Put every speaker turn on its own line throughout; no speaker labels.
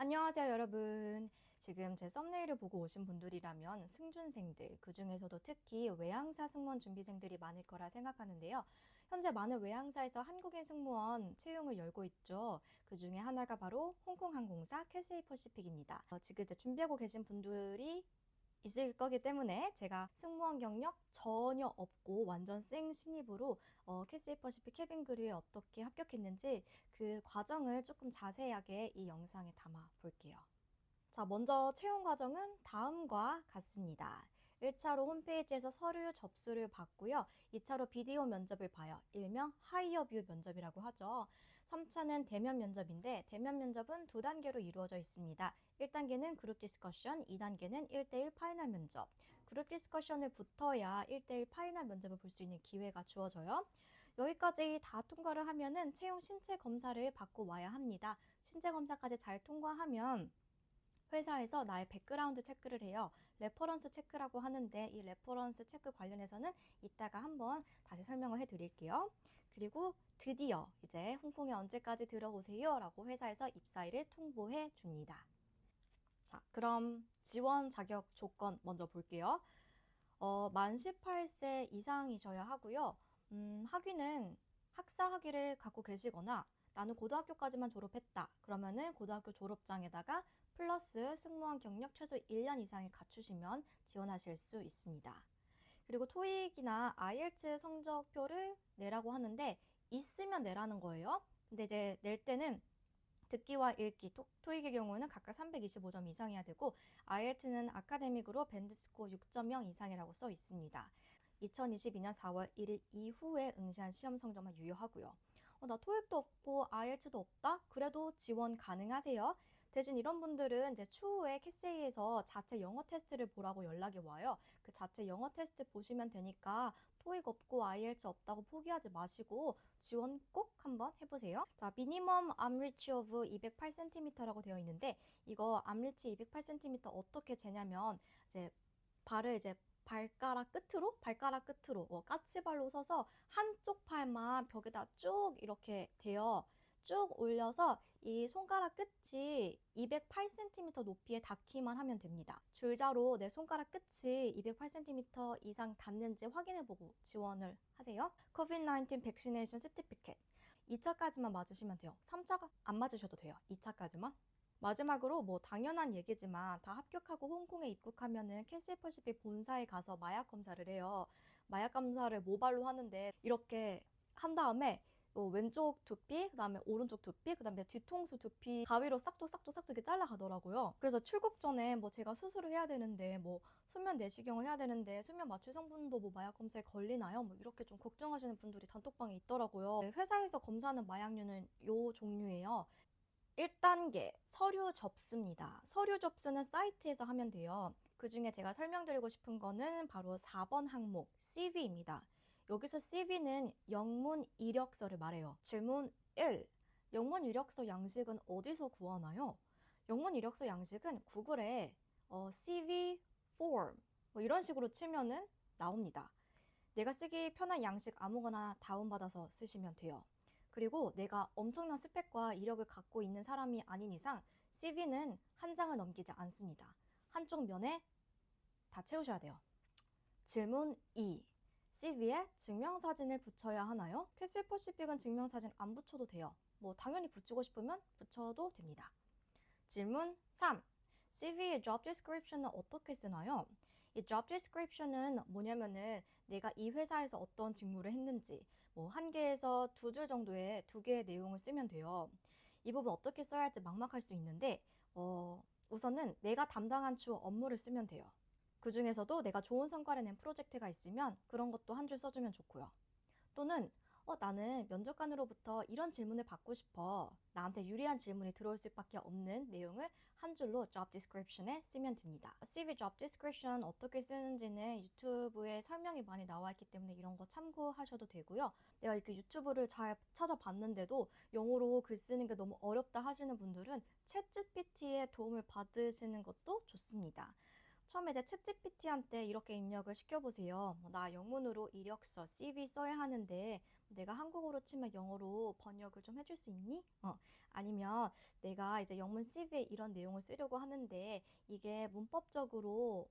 안녕하세요, 여러분. 지금 제 썸네일을 보고 오신 분들이라면 승준생들, 그 중에서도 특히 외항사 승무원 준비생들이 많을 거라 생각하는데요. 현재 많은 외항사에서 한국인 승무원 채용을 열고 있죠. 그 중에 하나가 바로 홍콩항공사 캐세이 퍼시픽입니다. 지금 이제 준비하고 계신 분들이 있을 거기 때문에 제가 승무원 경력 전혀 없고 완전 생 신입으로 캐세이 퍼시픽 캐빈 크루에 어떻게 합격했는지 그 과정을 조금 자세하게 이 영상에 담아 볼게요. 자, 먼저 채용 과정은 다음과 같습니다. 1차로 홈페이지에서 서류 접수를 받고요. 2차로 비디오 면접을 봐요. 일명 하이어뷰 면접이라고 하죠. 3차는 대면 면접인데 대면 면접은 두 단계로 이루어져 있습니다. 1단계는 그룹 디스커션, 2단계는 1대1 파이널 면접. 그룹 디스커션을 붙어야 1대1 파이널 면접을 볼 수 있는 기회가 주어져요. 여기까지 다 통과를 하면은 채용 신체 검사를 받고 와야 합니다. 신체 검사까지 잘 통과하면 회사에서 나의 백그라운드 체크를 해요. 레퍼런스 체크라고 하는데 이 레퍼런스 체크 관련해서는 이따가 한번 다시 설명을 해드릴게요. 그리고 드디어 이제 홍콩에 언제까지 들어오세요 라고 회사에서 입사일을 통보해 줍니다. 자, 그럼 지원 자격 조건 먼저 볼게요. 만 18세 이상이셔야 하고요. 학위는 학사 학위를 갖고 계시거나 나는 고등학교까지만 졸업했다. 그러면은 고등학교 졸업장에다가 플러스 승무원 경력 최소 1년 이상을 갖추시면 지원하실 수 있습니다. 그리고 토익이나 IELTS 성적표를 내라고 하는데 있으면 내라는 거예요. 근데 이제 낼 때는 듣기와 읽기, 토익의 경우는 각각 325점 이상이어야 되고 IELTS는 아카데믹으로 밴드스코어 6.0 이상이라고 써 있습니다. 2022년 4월 1일 이후에 응시한 시험 성적만 유효하고요. 나 토익도 없고 IELTS도 없다? 그래도 지원 가능하세요. 대신 이런 분들은 이제 추후에 캐세이에서 자체 영어 테스트를 보라고 연락이 와요. 그 자체 영어 테스트 보시면 되니까 토익 없고 IELTS 없다고 포기하지 마시고 지원 꼭 한번 해보세요. 자, 미니멈 암리치 오브 208cm라고 되어 있는데 이거 암리치 208cm 어떻게 재냐면 이제 발을 이제 발가락 끝으로 까치발로 서서 한쪽 팔만 벽에다 쭉 이렇게 대어 쭉 올려서 이 손가락 끝이 208cm 높이에 닿기만 하면 됩니다. 줄자로 내 손가락 끝이 208cm 이상 닿는지 확인해보고 지원을 하세요. COVID-19 백시네이션 서티피켓 2차까지만 맞으시면 돼요. 3차가 안 맞으셔도 돼요. 2차까지만. 마지막으로 뭐 당연한 얘기지만 다 합격하고 홍콩에 입국하면은 캐시 퍼시픽 본사에 가서 마약 검사를 해요. 마약 검사를 모발로 하는데 이렇게 한 다음에 왼쪽 두피, 그다음에 오른쪽 두피, 그다음에 뒤통수 두피 가위로 싹둑 이렇게 잘라가더라고요. 그래서 출국 전에 뭐 제가 수술을 해야 되는데 뭐 수면 내시경을 해야 되는데 수면 마취 성분도 뭐 마약 검사에 걸리나요? 뭐 이렇게 좀 걱정하시는 분들이 단톡방에 있더라고요. 회사에서 검사하는 마약류는 요 종류예요. 1단계 서류 접수입니다. 서류 접수는 사이트에서 하면 돼요. 그 중에 제가 설명드리고 싶은 거는 바로 4번 항목 CV입니다. 여기서 CV는 영문 이력서를 말해요. 질문 1. 영문 이력서 양식은 어디서 구하나요? 영문 이력서 양식은 구글에 CV form 뭐 이런 식으로 치면은 나옵니다. 내가 쓰기 편한 양식 아무거나 다운받아서 쓰시면 돼요. 그리고 내가 엄청난 스펙과 이력을 갖고 있는 사람이 아닌 이상 CV는 한 장을 넘기지 않습니다. 한쪽 면에 다 채우셔야 돼요. 질문 2. CV에 증명사진을 붙여야 하나요? 캐슬퍼시픽은 증명사진 안 붙여도 돼요. 뭐 당연히 붙이고 싶으면 붙여도 됩니다. 질문 3. CV의 job description은 어떻게 쓰나요? 이 job description은 뭐냐면은 내가 이 회사에서 어떤 직무를 했는지 뭐 한 개에서 두 줄 정도의 두 개의 내용을 쓰면 돼요. 이 부분 어떻게 써야 할지 막막할 수 있는데 우선은 내가 담당한 주 업무를 쓰면 돼요. 그 중에서도 내가 좋은 성과를 낸 프로젝트가 있으면 그런 것도 한 줄 써주면 좋고요. 또는 나는 면접관으로부터 이런 질문을 받고 싶어. 나한테 유리한 질문이 들어올 수밖에 없는 내용을 한 줄로 job description에 쓰면 됩니다. CV job description 어떻게 쓰는지는 유튜브에 설명이 많이 나와 있기 때문에 이런 거 참고하셔도 되고요. 내가 이렇게 유튜브를 잘 찾아봤는데도 영어로 글 쓰는 게 너무 어렵다 하시는 분들은 챗GPT의 도움을 받으시는 것도 좋습니다. 처음에 이제 챗GPT한테 이렇게 입력을 시켜보세요. 나 영문으로 이력서, CV 써야 하는데 내가 한국어로 치면 영어로 번역을 좀 해줄 수 있니? 아니면 내가 이제 영문 CV에 이런 내용을 쓰려고 하는데 이게 문법적으로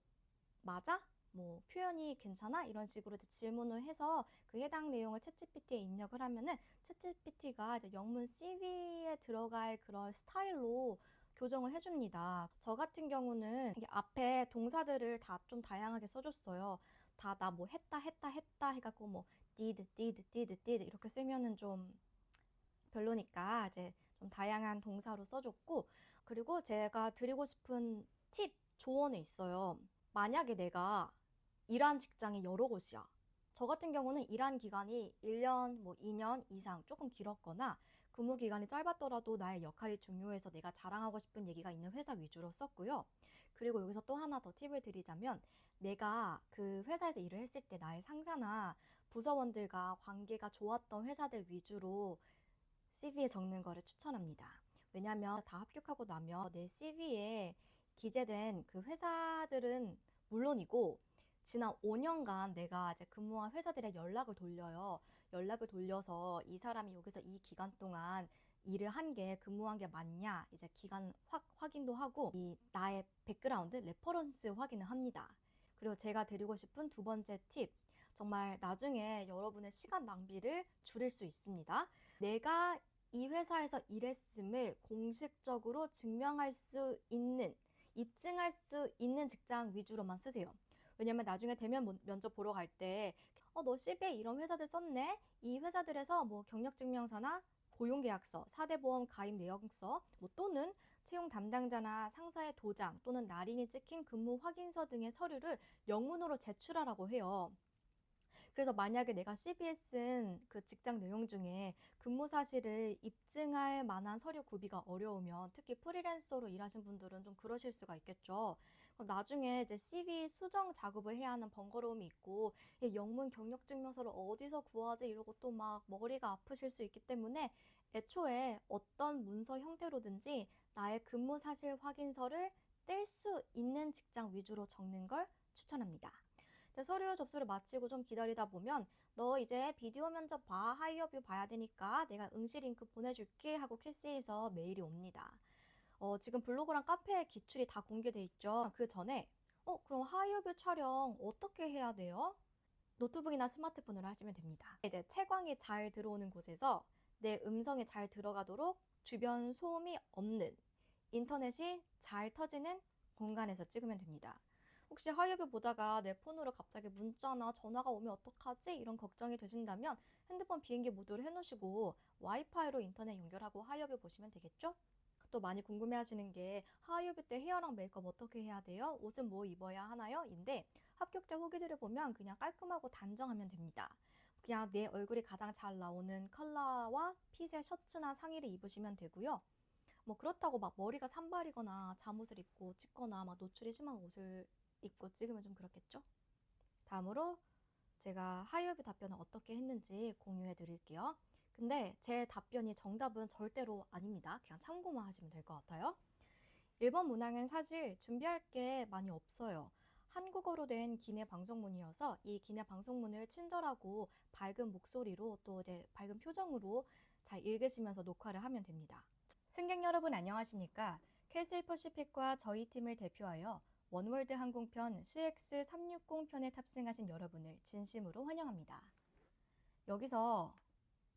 맞아? 뭐 표현이 괜찮아? 이런 식으로 이제 질문을 해서 그 해당 내용을 챗GPT에 입력을 하면은 챗GPT가 이제 영문 CV에 들어갈 그런 스타일로 교정을 해줍니다. 저 같은 경우는 이게 앞에 동사들을 다 좀 다양하게 써줬어요. 다 나 뭐 했다 해갖고 뭐 did 이렇게 쓰면은 좀 별로니까 이제 좀 다양한 동사로 써줬고, 그리고 제가 드리고 싶은 팁, 조언이 있어요. 만약에 내가 일한 직장이 여러 곳이야. 저 같은 경우는 일한 기간이 1년, 뭐 2년 이상 조금 길었거나 근무 기간이 짧았더라도 나의 역할이 중요해서 내가 자랑하고 싶은 얘기가 있는 회사 위주로 썼고요. 그리고 여기서 또 하나 더 팁을 드리자면, 내가 그 회사에서 일을 했을 때 나의 상사나 부서원들과 관계가 좋았던 회사들 위주로 CV에 적는 거를 추천합니다. 왜냐하면 다 합격하고 나면 내 CV에 기재된 그 회사들은 물론이고 지난 5년간 내가 이제 근무한 회사들의 연락을 돌려요. 연락을 돌려서 이 사람이 여기서 이 기간 동안 일을 한 게 근무한 게 맞냐 이제 기간 확인도 하고 이 나의 백그라운드 레퍼런스 확인을 합니다. 그리고 제가 드리고 싶은 두 번째 팁, 정말 나중에 여러분의 시간 낭비를 줄일 수 있습니다. 내가 이 회사에서 일했음을 공식적으로 증명할 수 있는, 입증할 수 있는 직장 위주로만 쓰세요. 왜냐면 나중에 대면 면접 보러 갈 때, 너 CV에 이런 회사들 썼네? 이 회사들에서 뭐 경력증명서나 고용계약서, 4대 보험 가입 내역서, 뭐 또는 채용 담당자나 상사의 도장 또는 날인이 찍힌 근무 확인서 등의 서류를 영문으로 제출하라고 해요. 그래서 만약에 내가 CV에 쓴 그 직장 내용 중에 근무 사실을 입증할 만한 서류 구비가 어려우면, 특히 프리랜서로 일하신 분들은 좀 그러실 수가 있겠죠. 그럼 나중에 이제 CV 수정 작업을 해야 하는 번거로움이 있고, 영문 경력증명서를 어디서 구하지 이러고 또 막 머리가 아프실 수 있기 때문에 애초에 어떤 문서 형태로든지 나의 근무 사실 확인서를 뗄 수 있는 직장 위주로 적는 걸 추천합니다. 서류 접수를 마치고 좀 기다리다 보면 너 이제 비디오 면접 봐, 하이어뷰 봐야 되니까 내가 응시 링크 보내줄게 하고 캐시에서 메일이 옵니다. 지금 블로그랑 카페에 기출이 다 공개돼 있죠. 그 전에 그럼 하이어뷰 촬영 어떻게 해야 돼요? 노트북이나 스마트폰으로 하시면 됩니다. 이제 채광이 잘 들어오는 곳에서 내 음성이 잘 들어가도록 주변 소음이 없는, 인터넷이 잘 터지는 공간에서 찍으면 됩니다. 혹시 하이뷰 보다가 내 폰으로 갑자기 문자나 전화가 오면 어떡하지? 이런 걱정이 되신다면 핸드폰 비행기 모드로 해놓으시고 와이파이로 인터넷 연결하고 하이뷰 보시면 되겠죠? 또 많이 궁금해하시는 게 하이뷰 때 헤어랑 메이크업 어떻게 해야 돼요? 옷은 뭐 입어야 하나요? 인데 합격자 후기들을 보면 그냥 깔끔하고 단정하면 됩니다. 그냥 내 얼굴이 가장 잘 나오는 컬러와 핏의 셔츠나 상의를 입으시면 되고요. 뭐 그렇다고 막 머리가 산발이거나 잠옷을 입고 찍거나 막 노출이 심한 옷을 입고 찍으면 좀 그렇겠죠? 다음으로 제가 하이어뷰 답변을 어떻게 했는지 공유해 드릴게요. 근데 제 답변이 정답은 절대로 아닙니다. 그냥 참고만 하시면 될 것 같아요. 1번 문항은 사실 준비할 게 많이 없어요. 한국어로 된 기내 방송문이어서 이 기내 방송문을 친절하고 밝은 목소리로 또 이제 밝은 표정으로 잘 읽으시면서 녹화를 하면 됩니다. 승객 여러분 안녕하십니까? 캐세이 퍼시픽과 저희 팀을 대표하여 원월드 항공편 CX360 편에 탑승하신 여러분을 진심으로 환영합니다. 여기서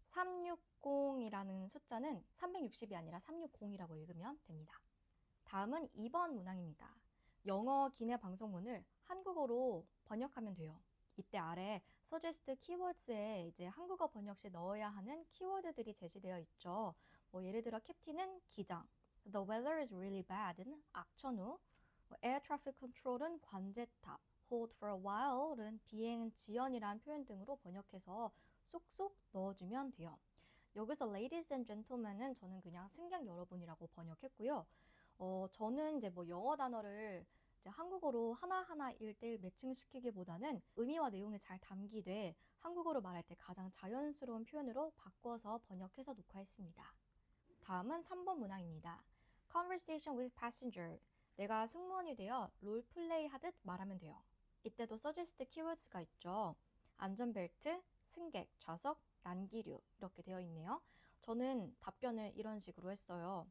360이라는 숫자는 360이 아니라 360이라고 읽으면 됩니다. 다음은 2번 문항입니다. 영어 기내 방송문을 한국어로 번역하면 돼요. 이때 아래 suggest keywords에 이제 한국어 번역 시 넣어야 하는 키워드들이 제시되어 있죠. 뭐 예를 들어 캡틴은 기장, the weather is really bad는 악천후, air traffic control은 관제탑, hold for a while은 비행 지연이란 표현 등으로 번역해서 쏙쏙 넣어주면 돼요. 여기서 ladies and gentlemen은 저는 그냥 승객 여러분이라고 번역했고요. 저는 이제 뭐 영어 단어를 이제 한국어로 하나하나 1대1 매칭시키기보다는 의미와 내용이 잘 담기되 한국어로 말할 때 가장 자연스러운 표현으로 바꿔서 번역해서 녹화했습니다. 다음은 3번 문항입니다. Conversation with passenger. 내가 승무원이 되어 롤플레이 하듯 말하면 돼요. 이때도 suggest keywords가 있죠. 안전벨트, 승객, 좌석, 난기류 이렇게 되어 있네요. 저는 답변을 이런 식으로 했어요.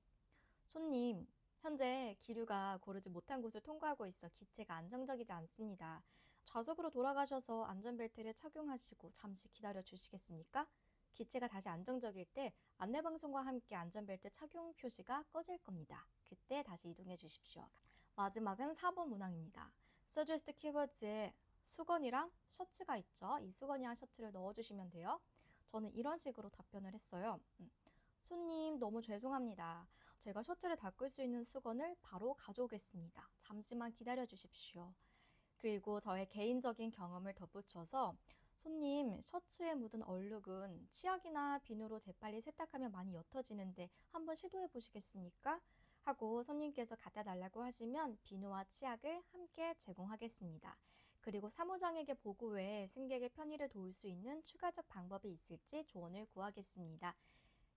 손님, 현재 기류가 고르지 못한 곳을 통과하고 있어 기체가 안정적이지 않습니다. 좌석으로 돌아가셔서 안전벨트를 착용하시고 잠시 기다려 주시겠습니까? 기체가 다시 안정적일 때 안내방송과 함께 안전벨트 착용 표시가 꺼질 겁니다. 그때 다시 이동해 주십시오. 마지막은 4번 문항입니다. suggest 키워드에 수건이랑 셔츠가 있죠. 이 수건이랑 셔츠를 넣어주시면 돼요. 저는 이런 식으로 답변을 했어요. 손님, 너무 죄송합니다. 제가 셔츠를 닦을 수 있는 수건을 바로 가져오겠습니다. 잠시만 기다려 주십시오. 그리고 저의 개인적인 경험을 덧붙여서 손님, 셔츠에 묻은 얼룩은 치약이나 비누로 재빨리 세탁하면 많이 옅어지는데 한번 시도해 보시겠습니까? 하고 손님께서 갖다 달라고 하시면 비누와 치약을 함께 제공하겠습니다. 그리고 사무장에게 보고 외에 승객의 편의를 도울 수 있는 추가적 방법이 있을지 조언을 구하겠습니다.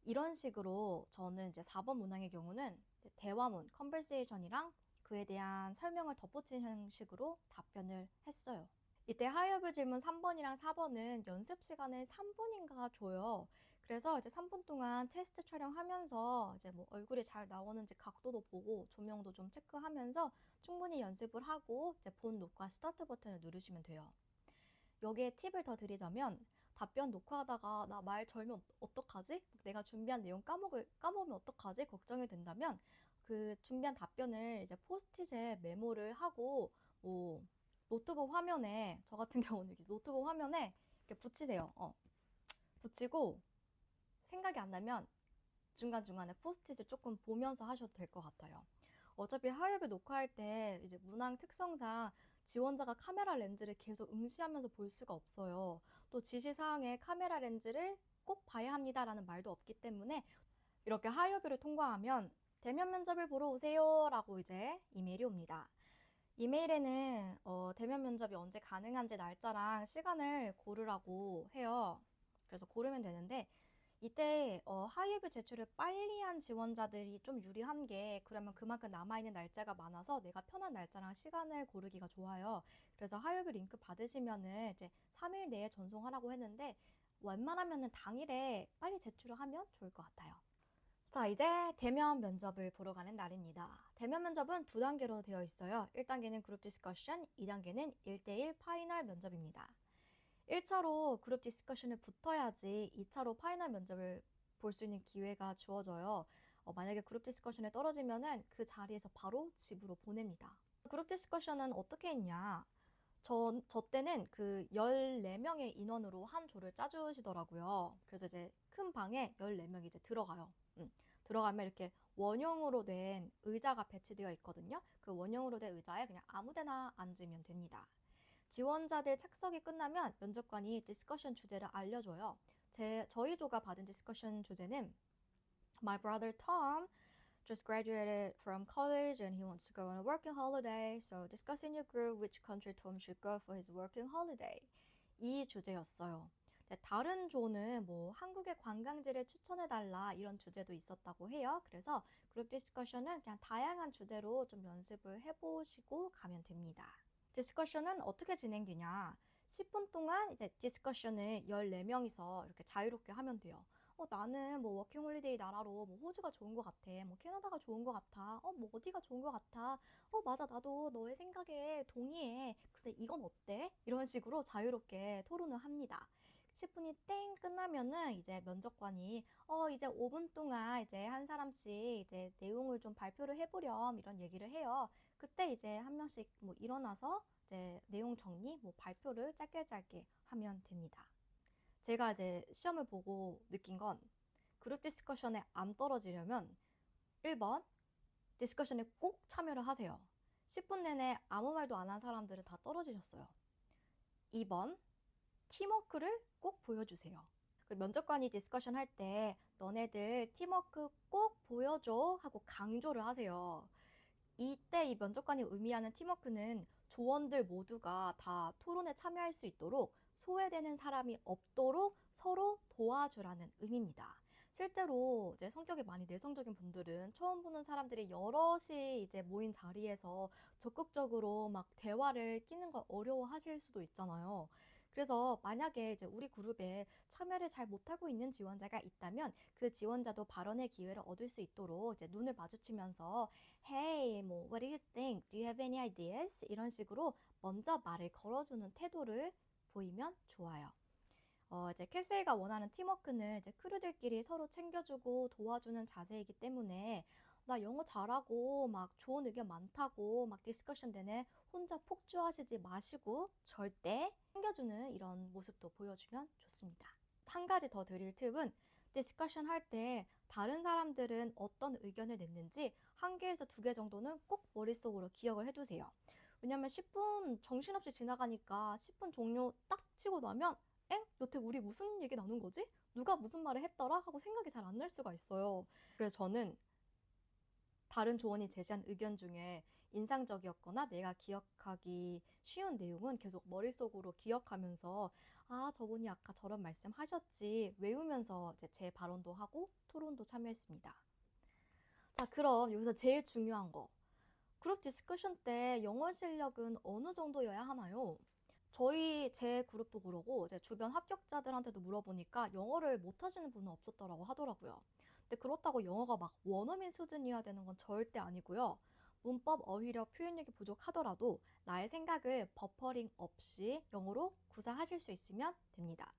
이런 식으로 저는 이제 4번 문항의 경우는 대화문, conversation이랑 그에 대한 설명을 덧붙인 형식으로 답변을 했어요. 이때 하이어브 질문 3번이랑 4번은 연습 시간을 3분인가 줘요. 그래서 이제 3분 동안 테스트 촬영하면서 이제 뭐 얼굴이 잘 나오는지 각도도 보고 조명도 좀 체크하면서 충분히 연습을 하고 이제 본 녹화 스타트 버튼을 누르시면 돼요. 여기에 팁을 더 드리자면 답변 녹화하다가 나 말 절면 어떡하지? 내가 준비한 내용 까먹으면 어떡하지? 걱정이 된다면 그 준비한 답변을 이제 포스트잇에 메모를 하고 뭐 노트북 화면에 저 같은 경우는 이렇게 노트북 화면에 이렇게 붙이세요. 붙이고 생각이 안 나면 중간중간에 포스트잇을 조금 보면서 하셔도 될 것 같아요. 어차피 하이업을 녹화할 때 이제 문항 특성상 지원자가 카메라 렌즈를 계속 응시하면서 볼 수가 없어요. 또 지시사항에 카메라 렌즈를 꼭 봐야 합니다라는 말도 없기 때문에 이렇게 하이어뷰를 통과하면 대면 면접을 보러 오세요 라고 이제 이메일이 옵니다. 이메일에는 대면 면접이 언제 가능한지 날짜랑 시간을 고르라고 해요. 그래서 고르면 되는데 이때 하이에뷰 제출을 빨리 한 지원자들이 좀 유리한 게 그러면 그만큼 남아있는 날짜가 많아서 내가 편한 날짜랑 시간을 고르기가 좋아요. 그래서 하이에뷰 링크 받으시면은 이제 3일 내에 전송하라고 했는데 웬만하면은 당일에 빨리 제출을 하면 좋을 것 같아요. 자, 이제 대면 면접을 보러 가는 날입니다. 대면 면접은 두 단계로 되어 있어요. 1단계는 그룹 디스커션, 2단계는 1대1 파이널 면접입니다. 1차로 그룹 디스커션을 붙어야지 2차로 파이널 면접을 볼 수 있는 기회가 주어져요. 만약에 그룹 디스커션에 떨어지면은 그 자리에서 바로 집으로 보냅니다. 그룹 디스커션은 어떻게 했냐? 저 때는 그 14명의 인원으로 한 조를 짜주시더라고요. 그래서 이제 큰 방에 14명이 이제 들어가요. 들어가면 이렇게 원형으로 된 의자가 배치되어 있거든요. 그 원형으로 된 의자에 그냥 아무 데나 앉으면 됩니다. 지원자들 착석이 끝나면 면접관이 디스커션 주제를 알려줘요. 저희 조가 받은 디스커션 주제는 My brother Tom just graduated from college and he wants to go on a working holiday. So discuss in your group which country Tom should go for his working holiday. 이 주제였어요. 다른 조는 뭐 한국의 관광지를 추천해달라 이런 주제도 있었다고 해요. 그래서 그룹 디스커션은 그냥 다양한 주제로 좀 연습을 해보시고 가면 됩니다. 디스커션은 어떻게 진행되냐? 10분 동안 이제 디스커션을 14명이서 이렇게 자유롭게 하면 돼요. 나는 뭐 워킹홀리데이 나라로 뭐 호주가 좋은 것 같아. 뭐 캐나다가 좋은 것 같아. 뭐 어디가 좋은 것 같아. 맞아. 나도 너의 생각에 동의해. 근데 이건 어때? 이런 식으로 자유롭게 토론을 합니다. 10분이 땡 끝나면은 이제 면접관이 이제 5분 동안 이제 한 사람씩 이제 내용을 좀 발표를 해보렴 이런 얘기를 해요. 그때 이제 한 명씩 뭐 일어나서 이제 내용 정리, 뭐 발표를 짧게 하면 됩니다. 제가 이제 시험을 보고 느낀 건 그룹 디스커션에 안 떨어지려면 1번 디스커션에 꼭 참여를 하세요. 10분 내내 아무 말도 안 한 사람들은 다 떨어지셨어요. 2번 팀워크를 꼭 보여주세요. 그 면접관이 디스커션 할 때 너네들 팀워크 꼭 보여줘 하고 강조를 하세요. 이때 이 면접관이 의미하는 팀워크는 조원들 모두가 다 토론에 참여할 수 있도록 소외되는 사람이 없도록 서로 도와주라는 의미입니다. 실제로 이제 성격이 많이 내성적인 분들은 처음 보는 사람들이 여럿이 이제 모인 자리에서 적극적으로 막 대화를 끼는 걸 어려워하실 수도 있잖아요. 그래서 만약에 이제 우리 그룹에 참여를 잘 못하고 있는 지원자가 있다면 그 지원자도 발언의 기회를 얻을 수 있도록 이제 눈을 마주치면서 Hey, 뭐 What do you think? Do you have any ideas? 이런 식으로 먼저 말을 걸어주는 태도를 보이면 좋아요. 이제 캣세이가 원하는 팀워크는 이제 크루들끼리 서로 챙겨주고 도와주는 자세이기 때문에 나 영어 잘하고 막 좋은 의견 많다고 막 디스커션 되네 혼자 폭주하시지 마시고 절대 챙겨주는 이런 모습도 보여주면 좋습니다. 한 가지 더 드릴 팁은 디스커션 할 때 다른 사람들은 어떤 의견을 냈는지 한 개에서 두 개 정도는 꼭 머릿속으로 기억을 해두세요. 왜냐면 10분 정신없이 지나가니까 10분 종료 딱 치고 나면 엥? 여태 우리 무슨 얘기 나눈 거지? 누가 무슨 말을 했더라? 하고 생각이 잘 안 날 수가 있어요. 그래서 저는 다른 조언이 제시한 의견 중에 인상적이었거나 내가 기억하기 쉬운 내용은 계속 머릿속으로 기억하면서 아, 저분이 아까 저런 말씀 하셨지 외우면서 이제 제 발언도 하고 토론도 참여했습니다. 자, 그럼 여기서 제일 중요한 거. 그룹 디스커션 때 영어 실력은 어느 정도여야 하나요? 제 그룹도 그러고 제 주변 합격자들한테도 물어보니까 영어를 못하시는 분은 없었더라고 하더라고요. 근데 그렇다고 영어가 막 원어민 수준이어야 되는 건 절대 아니고요. 문법, 어휘력, 표현력이 부족하더라도 나의 생각을 버퍼링 없이 영어로 구사하실 수 있으면 됩니다.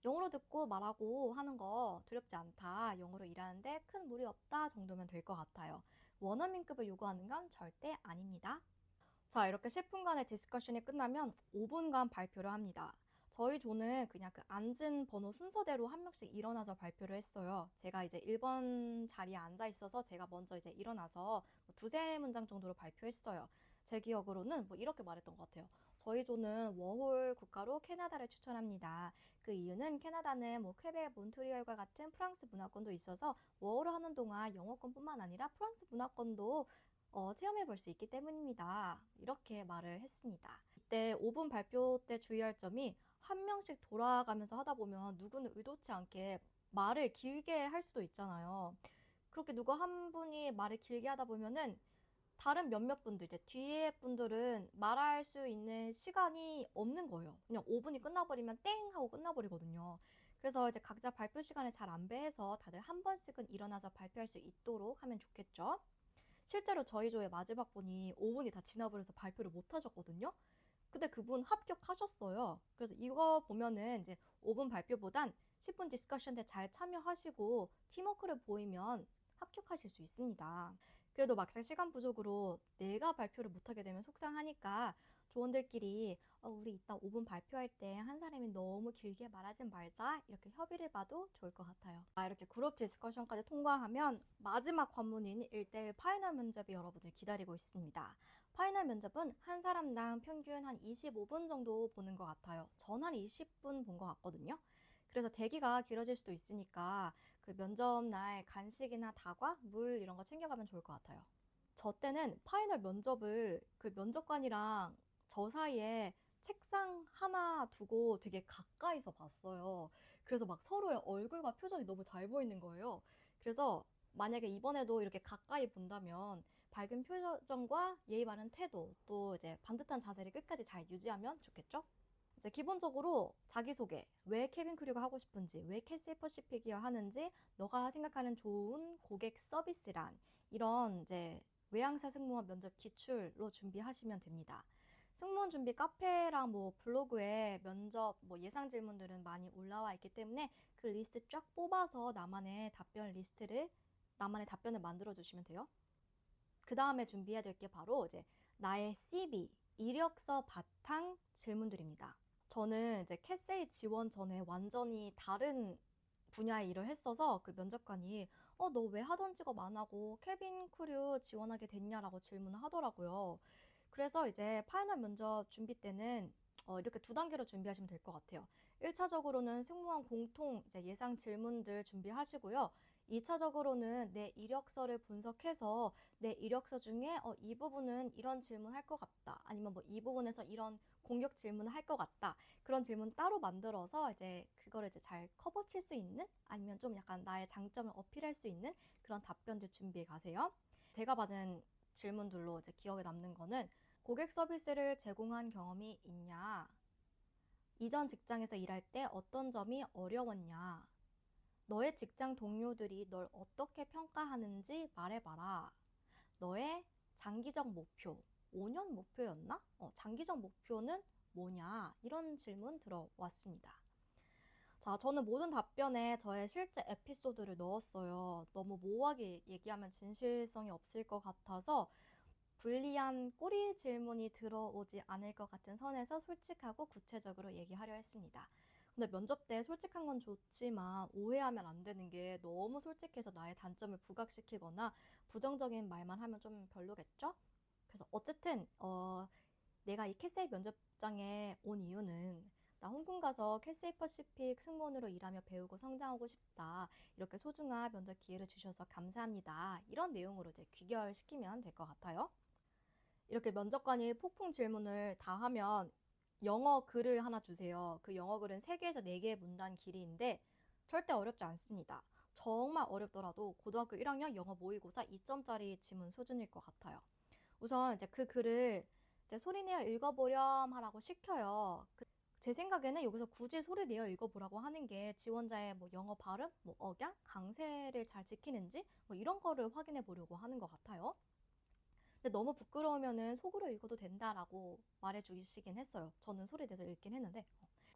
영어로 듣고 말하고 하는 거 두렵지 않다. 영어로 일하는데 큰 무리 없다 정도면 될 것 같아요. 원어민급을 요구하는 건 절대 아닙니다. 자, 이렇게 10분간의 디스커션이 끝나면 5분간 발표를 합니다. 저희 조는 그냥 그 앉은 번호 순서대로 한 명씩 일어나서 발표를 했어요. 제가 이제 1번 자리에 앉아 있어서 제가 먼저 이제 일어나서 두세 문장 정도로 발표했어요. 제 기억으로는 뭐 이렇게 말했던 것 같아요. 저희 조는 워홀 국가로 캐나다를 추천합니다. 그 이유는 캐나다는 뭐 퀘벡, 몬트리올과 같은 프랑스 문화권도 있어서 워홀을 하는 동안 영어권뿐만 아니라 프랑스 문화권도 체험해 볼 수 있기 때문입니다. 이렇게 말을 했습니다. 이때 5분 발표 때 주의할 점이 한 명씩 돌아가면서 하다 보면 누구는 의도치 않게 말을 길게 할 수도 있잖아요. 그렇게 누구 한 분이 말을 길게 하다 보면은 다른 몇몇 분들, 이제 뒤에 분들은 말할 수 있는 시간이 없는 거예요. 그냥 5분이 끝나버리면 땡! 하고 끝나버리거든요. 그래서 이제 각자 발표 시간을 잘 안배해서 다들 한 번씩은 일어나서 발표할 수 있도록 하면 좋겠죠. 실제로 저희 조의 마지막 분이 5분이 다 지나버려서 발표를 못 하셨거든요. 근데 그분 합격하셨어요. 그래서 이거 보면은 이제 5분 발표보단 10분 디스커션 때 잘 참여하시고 팀워크를 보이면 합격하실 수 있습니다. 그래도 막상 시간 부족으로 내가 발표를 못하게 되면 속상하니까 조원들끼리 우리 이따 5분 발표할 때 한 사람이 너무 길게 말하지 말자 이렇게 협의를 봐도 좋을 것 같아요. 이렇게 그룹 디스커션까지 통과하면 마지막 관문인 1대1 파이널 면접이 여러분을 기다리고 있습니다. 파이널 면접은 한 사람당 평균 한 25분 정도 보는 것 같아요. 전 한 20분 본 것 같거든요. 그래서 대기가 길어질 수도 있으니까 그 면접 날 간식이나 다과, 물 이런 거 챙겨가면 좋을 것 같아요. 저 때는 파이널 면접을 그 면접관이랑 저 사이에 책상 하나 두고 되게 가까이서 봤어요. 그래서 막 서로의 얼굴과 표정이 너무 잘 보이는 거예요. 그래서 만약에 이번에도 이렇게 가까이 본다면 밝은 표정과 예의 바른 태도, 또 이제 반듯한 자세를 끝까지 잘 유지하면 좋겠죠? 이제 기본적으로 자기소개, 왜 케빈 크류가 하고 싶은지, 왜 캐시 퍼시픽이어 하는지, 너가 생각하는 좋은 고객 서비스란 이런 이제 외항사 승무원 면접 기출로 준비하시면 됩니다. 승무원 준비 카페랑 뭐 블로그에 면접 뭐 예상 질문들은 많이 올라와 있기 때문에 그 리스트 쫙 뽑아서 나만의 답변을 만들어 주시면 돼요. 그 다음에 준비해야 될 게 바로 이제 나의 CV, 이력서 바탕 질문들입니다. 저는 이제 캐세이 지원 전에 완전히 다른 분야의 일을 했어서 그 면접관이 너 왜 하던 직업 안 하고 케빈 크류 지원하게 됐냐라고 질문을 하더라고요. 그래서 이제 파이널 면접 준비 때는 이렇게 두 단계로 준비하시면 될 것 같아요. 1차적으로는 승무원 공통 이제 예상 질문들 준비하시고요. 2차적으로는 내 이력서를 분석해서 내 이력서 중에 이 부분은 이런 질문 할 것 같다. 아니면 뭐 이 부분에서 이런 공격 질문을 할 것 같다. 그런 질문 따로 만들어서 이제 그거를 이제 잘 커버 칠 수 있는 아니면 좀 약간 나의 장점을 어필할 수 있는 그런 답변들 준비해 가세요. 제가 받은 질문들로 이제 기억에 남는 거는 고객 서비스를 제공한 경험이 있냐? 이전 직장에서 일할 때 어떤 점이 어려웠냐? 너의 직장 동료들이 널 어떻게 평가하는지 말해봐라. 너의 장기적 목표, 5년 목표였나? 장기적 목표는 뭐냐? 이런 질문 들어왔습니다. 자, 저는 모든 답변에 저의 실제 에피소드를 넣었어요. 너무 모호하게 얘기하면 진실성이 없을 것 같아서 불리한 꼬리 질문이 들어오지 않을 것 같은 선에서 솔직하고 구체적으로 얘기하려 했습니다. 근데 면접 때 솔직한 건 좋지만 오해하면 안 되는 게 너무 솔직해서 나의 단점을 부각시키거나 부정적인 말만 하면 좀 별로겠죠? 그래서 어쨌든 내가 이 캐세이 면접장에 온 이유는 나 홍콩 가서 캐세이 퍼시픽 승무원으로 일하며 배우고 성장하고 싶다. 이렇게 소중한 면접 기회를 주셔서 감사합니다. 이런 내용으로 이제 귀결시키면 될 것 같아요. 이렇게 면접관이 폭풍 질문을 다 하면 영어 글을 하나 주세요. 그 영어 글은 3개에서 4개의 문단 길이인데 절대 어렵지 않습니다. 정말 어렵더라도 고등학교 1학년 영어 모의고사 2점짜리 지문 수준일 것 같아요. 우선 이제 그 글을 이제 소리내어 읽어보렴 하라고 시켜요. 제 생각에는 여기서 굳이 소리내어 읽어보라고 하는 게 지원자의 뭐 영어 발음, 뭐 억양, 강세를 잘 지키는지 뭐 이런 거를 확인해 보려고 하는 것 같아요. 근데 너무 부끄러우면은 속으로 읽어도 된다라고 말해주시긴 했어요. 저는 소리내서 읽긴 했는데.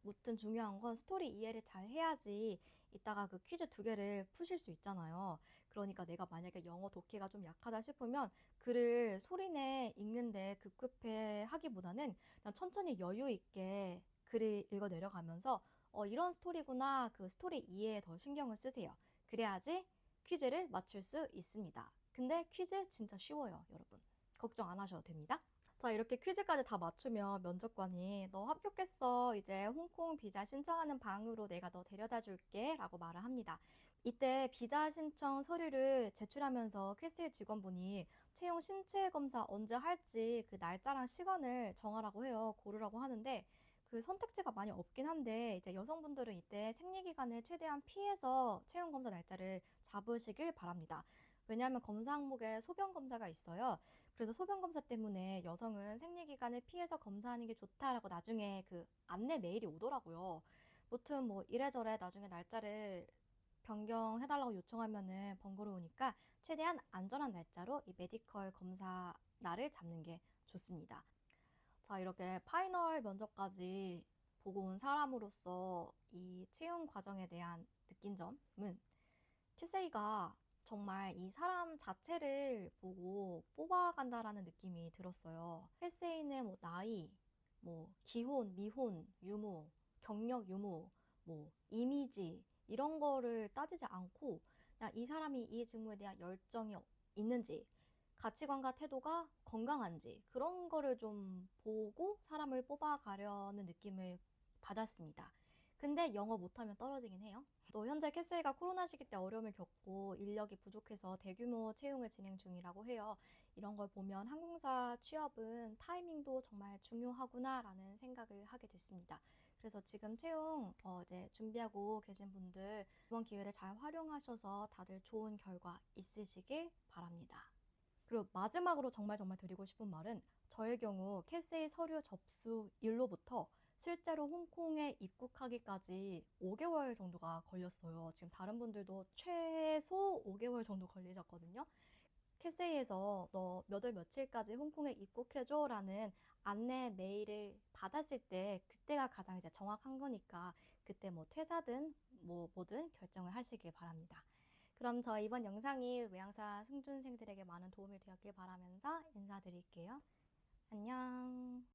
무튼 중요한 건 스토리 이해를 잘 해야지 이따가 그 퀴즈 2개를 푸실 수 있잖아요. 그러니까 내가 만약에 영어 독해가 좀 약하다 싶으면 글을 소리내 읽는데 급급해 하기보다는 그냥 천천히 여유 있게 글을 읽어 내려가면서 이런 스토리구나 그 스토리 이해에 더 신경을 쓰세요. 그래야지 퀴즈를 맞출 수 있습니다. 근데 퀴즈 진짜 쉬워요, 여러분. 걱정 안 하셔도 됩니다. 자, 이렇게 퀴즈까지 다 맞추면 면접관이 너 합격했어. 이제 홍콩 비자 신청하는 방으로 내가 너 데려다 줄게 라고 말을 합니다. 이때 비자 신청 서류를 제출하면서 캐스의 직원분이 채용 신체 검사 언제 할지 그 날짜랑 시간을 정하라고 해요. 고르라고 하는데 그 선택지가 많이 없긴 한데 이제 여성분들은 이때 생리기간을 최대한 피해서 채용 검사 날짜를 잡으시길 바랍니다. 왜냐하면 검사 항목에 소변 검사가 있어요. 그래서 소변 검사 때문에 여성은 생리기간을 피해서 검사하는 게 좋다라고 나중에 그 안내 메일이 오더라고요. 무튼 뭐 이래저래 나중에 날짜를 변경해달라고 요청하면은 번거로우니까 최대한 안전한 날짜로 이 메디컬 검사 날을 잡는 게 좋습니다. 자, 이렇게 파이널 면접까지 보고 온 사람으로서 이 채용 과정에 대한 느낀 점은 키세이가 정말 이 사람 자체를 보고 뽑아간다라는 느낌이 들었어요. 헬세이는 뭐 나이, 뭐 기혼, 미혼, 유무, 경력 유무, 뭐 이미지 이런 거를 따지지 않고 그냥 이 사람이 이 직무에 대한 열정이 있는지 가치관과 태도가 건강한지 그런 거를 좀 보고 사람을 뽑아가려는 느낌을 받았습니다. 근데 영어 못하면 떨어지긴 해요. 또 현재 캐세이가 코로나 시기 때 어려움을 겪고 인력이 부족해서 대규모 채용을 진행 중이라고 해요. 이런 걸 보면 항공사 취업은 타이밍도 정말 중요하구나라는 생각을 하게 됐습니다. 그래서 지금 채용 이제 준비하고 계신 분들 이번 기회를 잘 활용하셔서 다들 좋은 결과 있으시길 바랍니다. 그리고 마지막으로 정말 드리고 싶은 말은 저의 경우 캐세이 서류 접수일로부터 실제로 홍콩에 입국하기까지 5개월 정도가 걸렸어요. 지금 다른 분들도 최소 5개월 정도 걸리셨거든요. 캐세이에서 너 몇 월 며칠까지 홍콩에 입국해줘 라는 안내 메일을 받았을 때 그때가 가장 이제 정확한 거니까 그때 뭐 퇴사든 뭐든 결정을 하시길 바랍니다. 그럼 저 이번 영상이 외항사 승준생들에게 많은 도움이 되었길 바라면서 인사드릴게요. 안녕.